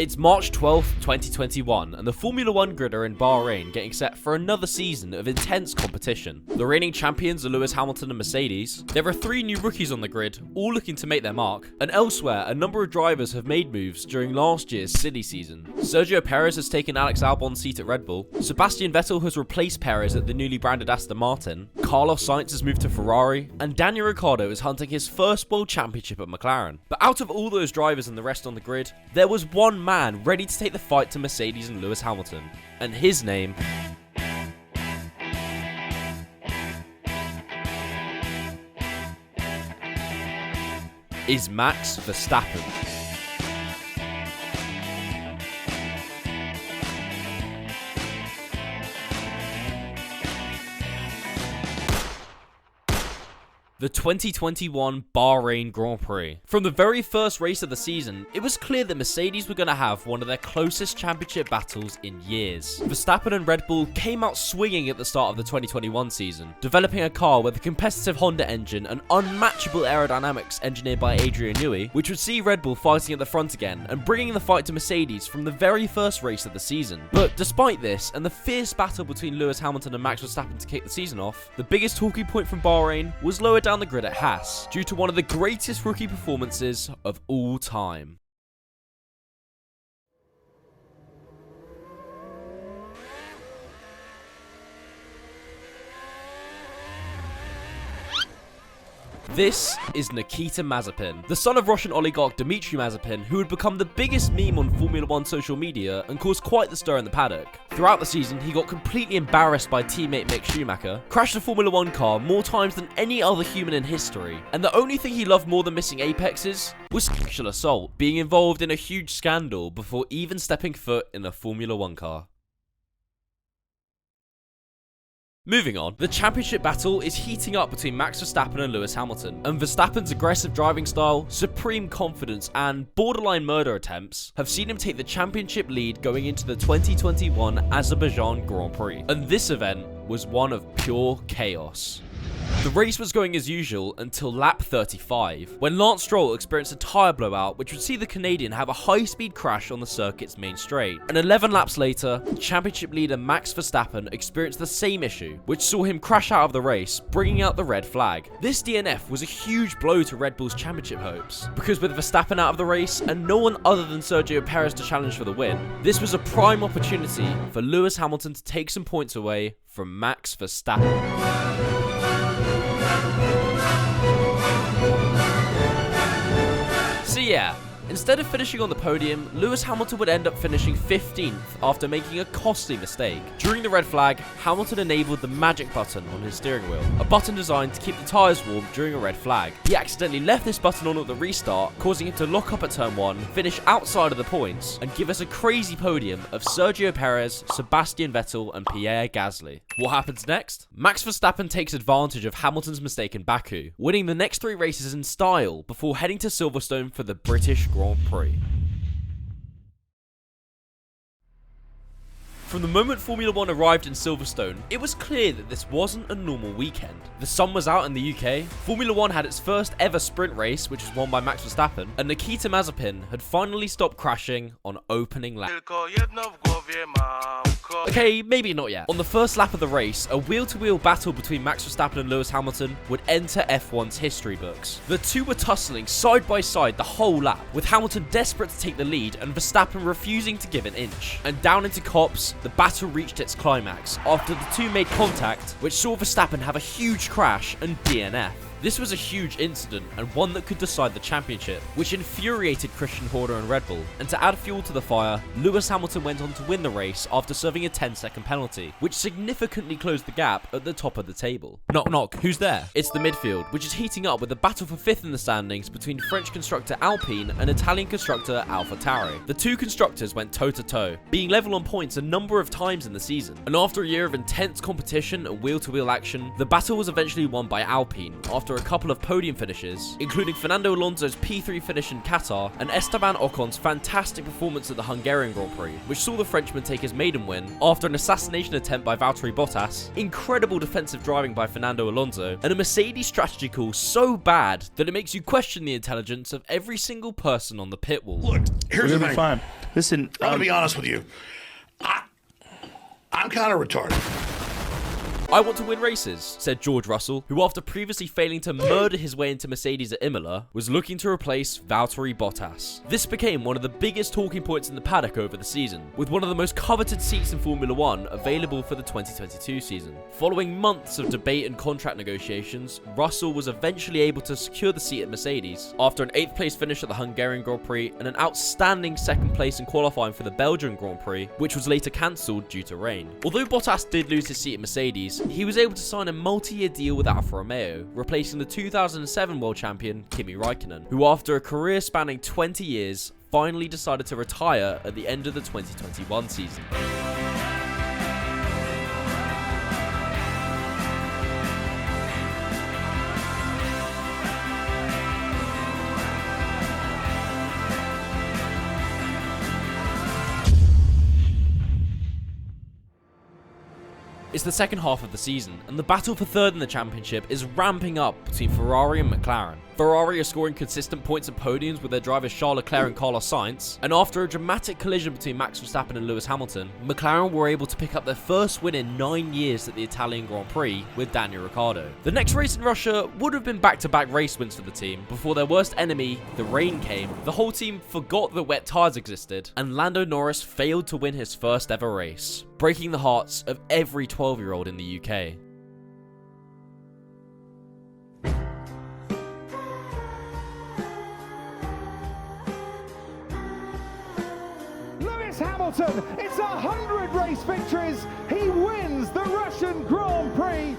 It's March 12th, 2021, and the Formula 1 grid are in Bahrain getting set for another season of intense competition. The reigning champions are Lewis Hamilton and Mercedes. There are 3 new rookies on the grid, all looking to make their mark. And elsewhere, a number of drivers have made moves during last year's silly season. Sergio Perez has taken Alex Albon's seat at Red Bull. Sebastian Vettel has replaced Perez at the newly branded Aston Martin. Carlos Sainz has moved to Ferrari. And Daniel Ricciardo is hunting his first World Championship at McLaren. But out of all those drivers and the rest on the grid, there was one man ready to take the fight to Mercedes and Lewis Hamilton, and his name is Max Verstappen. The 2021 Bahrain Grand Prix. From the very first race of the season, it was clear that Mercedes were going to have one of their closest championship battles in years. Verstappen and Red Bull came out swinging at the start of the 2021 season, developing a car with a competitive Honda engine and unmatchable aerodynamics engineered by Adrian Newey, which would see Red Bull fighting at the front again and bringing the fight to Mercedes from the very first race of the season. But despite this, and the fierce battle between Lewis Hamilton and Max Verstappen to kick the season off, the biggest talking point from Bahrain was lower down the grid at Haas, due to one of the greatest rookie performances of all time. This is Nikita Mazepin, the son of Russian oligarch Dmitry Mazepin, who had become the biggest meme on Formula 1 social media and caused quite the stir in the paddock. Throughout the season, he got completely embarrassed by teammate Mick Schumacher, crashed a Formula 1 car more times than any other human in history, and the only thing he loved more than missing apexes was sexual assault, being involved in a huge scandal before even stepping foot in a Formula 1 car. Moving on, the championship battle is heating up between Max Verstappen and Lewis Hamilton, and Verstappen's aggressive driving style, supreme confidence, and borderline murder attempts have seen him take the championship lead going into the 2021 Azerbaijan Grand Prix, and this event was one of pure chaos. The race was going as usual until lap 35, when Lance Stroll experienced a tyre blowout which would see the Canadian have a high-speed crash on the circuit's main straight. And 11 laps later, championship leader Max Verstappen experienced the same issue, which saw him crash out of the race, bringing out the red flag. This DNF was a huge blow to Red Bull's championship hopes, because with Verstappen out of the race and no one other than Sergio Perez to challenge for the win, this was a prime opportunity for Lewis Hamilton to take some points away from Max Verstappen. So yeah, instead of finishing on the podium, Lewis Hamilton would end up finishing 15th after making a costly mistake. During the red flag, Hamilton enabled the magic button on his steering wheel, a button designed to keep the tyres warm during a red flag. He accidentally left this button on at the restart, causing him to lock up at turn 1, finish outside of the points, and give us a crazy podium of Sergio Perez, Sebastian Vettel, and Pierre Gasly. What happens next? Max Verstappen takes advantage of Hamilton's mistake in Baku, winning the next 3 races in style before heading to Silverstone for the British Grand Prix. From the moment Formula 1 arrived in Silverstone, it was clear that this wasn't a normal weekend. The sun was out in the UK, Formula 1 had its first ever sprint race, which was won by Max Verstappen, and Nikita Mazepin had finally stopped crashing on opening lap. Okay, maybe not yet. On the first lap of the race, a wheel-to-wheel battle between Max Verstappen and Lewis Hamilton would enter F1's history books. The two were tussling side by side the whole lap, with Hamilton desperate to take the lead and Verstappen refusing to give an inch. And down into Copse, the battle reached its climax after the two made contact, which saw Verstappen have a huge crash and DNF. This was a huge incident and one that could decide the championship, which infuriated Christian Horner and Red Bull. And to add fuel to the fire, Lewis Hamilton went on to win the race after serving a 10-second penalty, which significantly closed the gap at the top of the table. Knock knock, who's there? It's the midfield, which is heating up with a battle for 5th in the standings between French constructor Alpine and Italian constructor AlphaTauri. The two constructors went toe-to-toe, being level on points a number of times in the season. And after a year of intense competition and wheel-to-wheel action, the battle was eventually won by Alpine after after a couple of podium finishes, including Fernando Alonso's P3 finish in Qatar and Esteban Ocon's fantastic performance at the Hungarian Grand Prix, which saw the Frenchman take his maiden win after an assassination attempt by Valtteri Bottas, incredible defensive driving by Fernando Alonso, and a Mercedes strategy call so bad that it makes you question the intelligence of every single person on the pit wall. Look, here's the thing. Fine. Listen, I'm going to be honest with you. I'm kind of retarded. I want to win races, said George Russell, who after previously failing to murder his way into Mercedes at Imola, was looking to replace Valtteri Bottas. This became one of the biggest talking points in the paddock over the season, with one of the most coveted seats in Formula 1 available for the 2022 season. Following months of debate and contract negotiations, Russell was eventually able to secure the seat at Mercedes, after an 8th place finish at the Hungarian Grand Prix and an outstanding 2nd place in qualifying for the Belgian Grand Prix, which was later cancelled due to rain. Although Bottas did lose his seat at Mercedes, he was able to sign a multi-year deal with Alfa Romeo, replacing the 2007 World Champion Kimi Räikkönen, who after a career spanning 20 years, finally decided to retire at the end of the 2021 season. It's the second half of the season, and the battle for third in the championship is ramping up between Ferrari and Mclaren. Ferrari are scoring consistent points and podiums with their drivers Charles Leclerc and Carlos Sainz, and after a dramatic collision between Max Verstappen and Lewis Hamilton, McLaren were able to pick up their first win in 9 years at the Italian Grand Prix with Daniel Ricciardo. The next race in Russia would have been back-to-back race wins for the team. Before their worst enemy, the rain, came, the whole team forgot that wet tyres existed, and Lando Norris failed to win his first ever race, breaking the hearts of every 12-year-old in the UK. Hamilton, it's 100 race victories. He wins the Russian Grand Prix.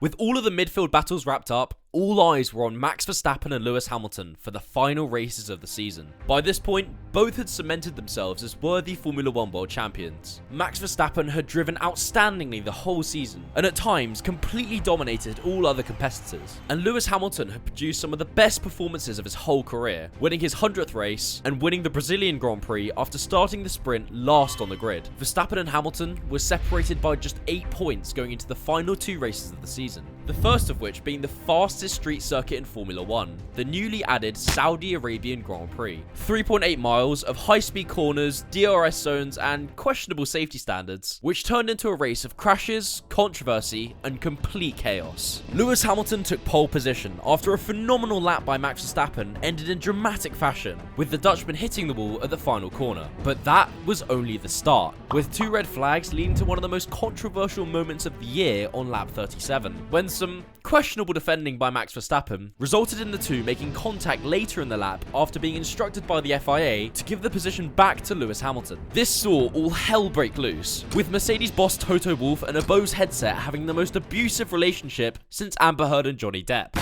With all of the midfield battles wrapped up, all eyes were on Max Verstappen and Lewis Hamilton for the final races of the season. By this point, both had cemented themselves as worthy Formula 1 world champions. Max Verstappen had driven outstandingly the whole season, and at times completely dominated all other competitors. And Lewis Hamilton had produced some of the best performances of his whole career, winning his 100th race and winning the Brazilian Grand Prix after starting the sprint last on the grid. Verstappen and Hamilton were separated by just 8 points going into the final 2 races of the season. The first of which being the fastest street circuit in Formula 1, the newly added Saudi Arabian Grand Prix. 3.8 miles of high-speed corners, DRS zones, and questionable safety standards, which turned into a race of crashes, controversy, and complete chaos. Lewis Hamilton took pole position after a phenomenal lap by Max Verstappen ended in dramatic fashion, with the Dutchman hitting the wall at the final corner. But that was only the start, with 2 red flags leading to one of the most controversial moments of the year on lap 37, when some questionable defending by Max Verstappen resulted in the two making contact later in the lap after being instructed by the FIA to give the position back to Lewis Hamilton. This saw all hell break loose, with Mercedes boss Toto Wolff and a Bose headset having the most abusive relationship since Amber Heard and Johnny Depp.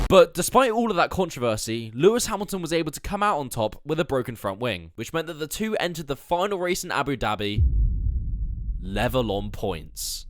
But despite all of that controversy, Lewis Hamilton was able to come out on top with a broken front wing, which meant that the two entered the final race in Abu Dhabi level on points.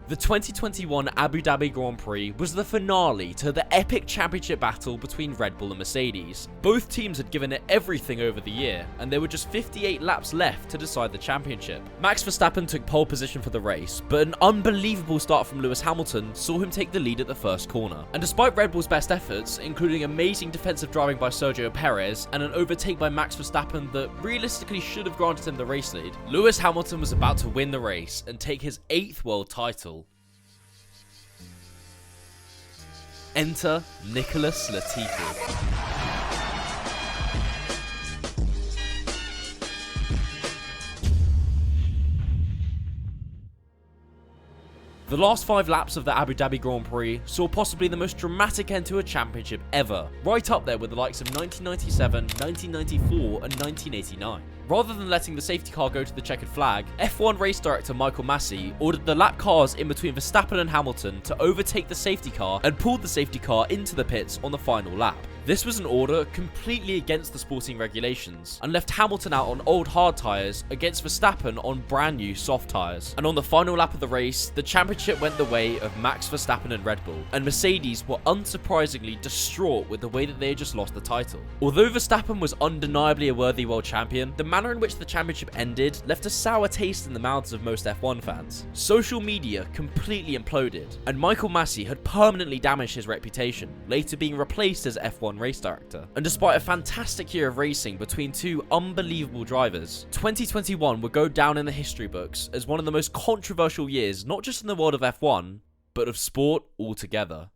The 2021 Abu Dhabi Grand Prix was the finale to the epic championship battle between Red Bull and Mercedes. Both teams had given it everything over the year, and there were just 58 laps left to decide the championship. Max Verstappen took pole position for the race, but an unbelievable start from Lewis Hamilton saw him take the lead at the first corner. And despite Red Bull's best efforts, including amazing defensive driving by Sergio Perez and an overtake by Max Verstappen that realistically should have granted him the race lead, Lewis Hamilton was about to win the race and take his 8th world title. Enter Nicholas Latifi. The last 5 laps of the Abu Dhabi Grand Prix saw possibly the most dramatic end to a championship ever, right up there with the likes of 1997, 1994 and 1989. Rather than letting the safety car go to the checkered flag, F1 race director Michael Massey ordered the lap cars in between Verstappen and Hamilton to overtake the safety car and pulled the safety car into the pits on the final lap. This was an order completely against the sporting regulations and left Hamilton out on old hard tyres against Verstappen on brand new soft tyres. And on the final lap of the race, the championship went the way of Max Verstappen and Red Bull, and Mercedes were unsurprisingly distraught with the way that they had just lost the title. Although Verstappen was undeniably a worthy world champion, the manner in which the championship ended left a sour taste in the mouths of most F1 fans. Social media completely imploded, and Michael Massey had permanently damaged his reputation, later being replaced as F1 race director. And despite a fantastic year of racing between two unbelievable drivers, 2021 would go down in the history books as one of the most controversial years, not just in the world of F1, but of sport altogether.